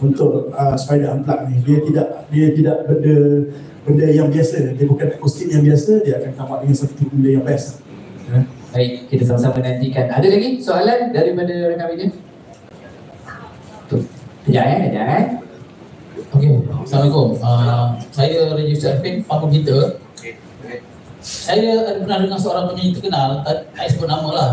untuk spider unplug ni. Dia tidak benda yang biasa, dia bukan akustik yang biasa, dia akan come up dengan satu benda yang best. Baik, kita sama-sama nantikan. Ada lagi soalan daripada rakan media? Kejap. Okey, Assalamualaikum. Saya Raja Yusuf Arifin, panggung kita. Saya ada pernah dengar seorang penyanyi terkenal, tak sebut nama lah.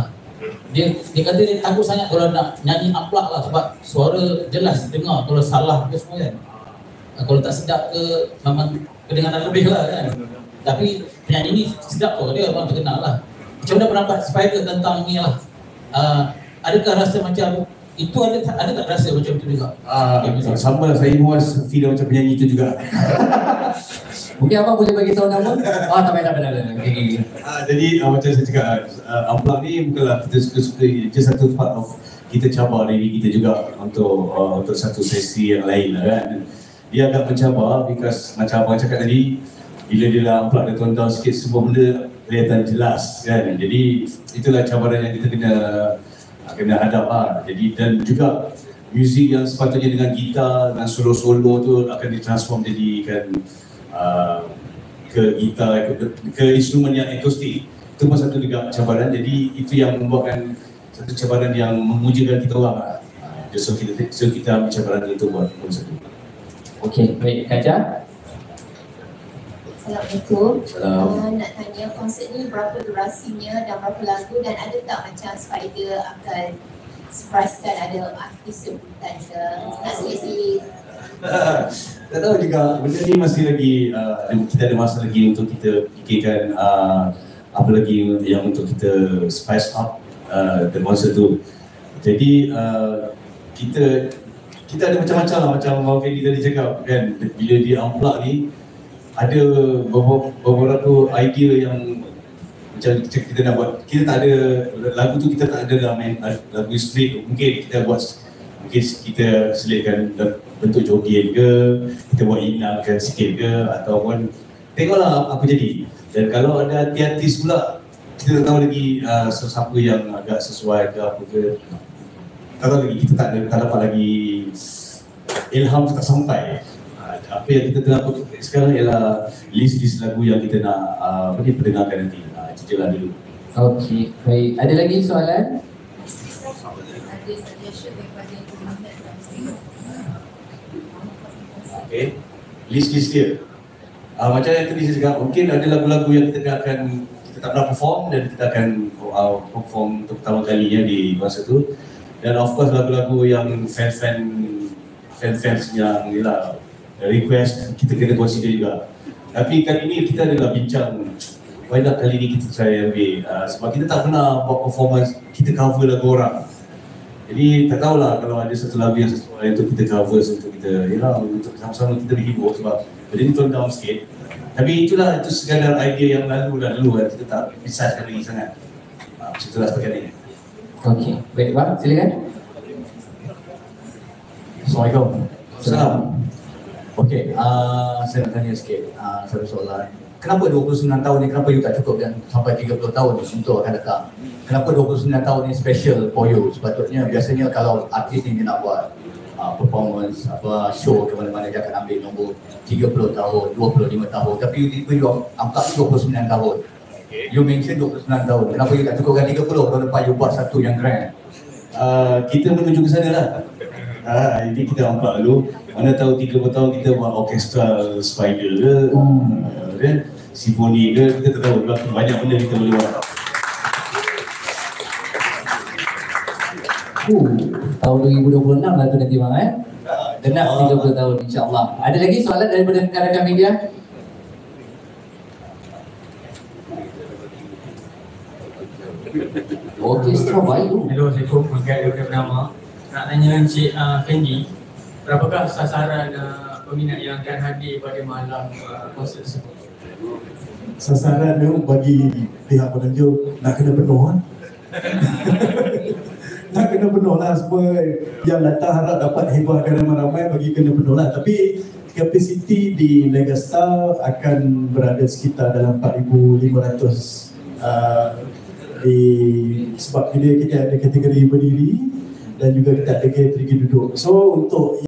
Dia kata dia takut sangat kalau nak nyanyi unplug lah, sebab suara jelas dengar, kalau salah ke semua kan. Kalau tak sedap ke, memang kedengaran lebih lah kan. Tapi penyanyi ni sedap tu, dia orang terkenal lah. Macam mana pendapat Spider tentang ni lah? Adakah rasa macam itu, ada tak rasa macam tu juga? Sama, saya pun feel macam penyanyi tu juga. Mungkin abang boleh bagi tahu nama? Tak payah. Okay. Jadi macam saya cakap, unplug ni bukanlah kita suka-suka, just satu part of kita cabar diri kita juga untuk satu sesi yang lain lah kan. Dia agak mencabar because macam abang cakap tadi, bila dia dah unplug, dia tone down sikit, semua benda kelihatan jelas kan. Jadi itulah cabaran yang kita kena hadap lah. Jadi dan juga muzik yang sepatutnya dengan gitar, dengan solo-solo tu akan ditransform jadikan ke gitar, ke instrumen yang akustik. Itu pun satu juga cabaran. Jadi itu yang membuatkan satu cabaran yang memujakan kita orang lah. So kita ambil cabaran itu buat pun satu. Okey, baik. Kaca? Assalamualaikum. Nak tanya, konsert ni berapa durasinya dan berapa lagu, dan ada tak macam Spider akan surprisekan ada artis sebutan ke, nak selit-selit? Tak tahu juga, benda ni masih lagi kita ada masa lagi untuk kita fikirkan apa lagi yang untuk kita spice up the concert tu. Jadi kita ada macam-macam lah, macam Abang Fendi tadi cakap kan, bila dia unplug ni ada beberapa idea yang macam kita nak buat. Kita tak ada lagu tu, kita tak ada dalam lagu straight. Mungkin kita buat, mungkin kita selitkan bentuk joget ke, kita buat inangkan sikit ke, ataupun tengoklah apa jadi. Dan kalau ada artis pula, kita tak tahu lagi siapa yang agak sesuai ke apa ke. Tak tahu lagi, kita tak dapat lagi, ilham tak sampai. Apa yang kita tengah sekarang ialah list lagu yang kita nak perdengarkan nanti. Itu je lah dulu. Okey, baik. Ada lagi soalan? Okay, list dia. Macam yang tadi saya cakap, mungkin ada lagu-lagu yang kita tak pernah perform dan kita akan perform untuk pertama kalinya di masa tu. Dan of course lagu-lagu yang fans yang ialah request, kita kena consider juga. Tapi kali ni kita adalah bincang, why not kali ni kita try ambil, sebab kita tak pernah buat performance, kita cover lagu orang. Jadi tak tahulah kalau ada satu lagu yang sesuai untuk kita cover, untuk kita, untuk sama-sama kita berhibur, sebab benda ni tone down sikit. Tapi itu sekadar idea yang lalu kan, kita tak researchkan lagi sangat. Macam itulah setakat ni. Okey, baik bang, silakan. Assalamualaikum. Assalamualaikum. Okey, saya nak tanya sikit satu soalan. Kenapa 29 tahun ni, kenapa you tak cukup dan sampai 30 tahun untuk akan datang? Kenapa 29 tahun ni special for you? Sepatutnya biasanya kalau artis ni dia nak buat performance, show ke mana-mana, dia akan ambil nombor 30 tahun, 25 tahun. Tapi you angkat 29 tahun. You mention 29 tahun. Kenapa you tak cukupkan 30 tahun lepas you buat satu yang grand? Kita menuju ke sana lah. Jadi kita angkat dulu. Mana tahu 30 tahun kita buat orkestral Spider ke, simfoni ke, kita tak tahu. Banyak benda kita boleh buat. Tahun 2026 lah tu nanti bang Genap 30 tahun insyaAllah. Ada lagi soalan daripada rakan media? Orkestra baru. Hello, Assalamualaikum. Mengkat daripada Bernama. Nak tanya Encik Fendi, berapakah sasaran peminat yang akan hadir pada malam konsert tersebut? Sasaran dia bagi pihak penunjuk nak kena penuh kan? Nak kena penuh lah, semua yang datang harap dapat hibahkan ramai-ramai, bagi kena penuh lah. Tapi kapasiti di Megastar akan berada sekitar dalam 4,500 sebab kita ada kategori berdiri dan juga kita ada kategori duduk. So untuk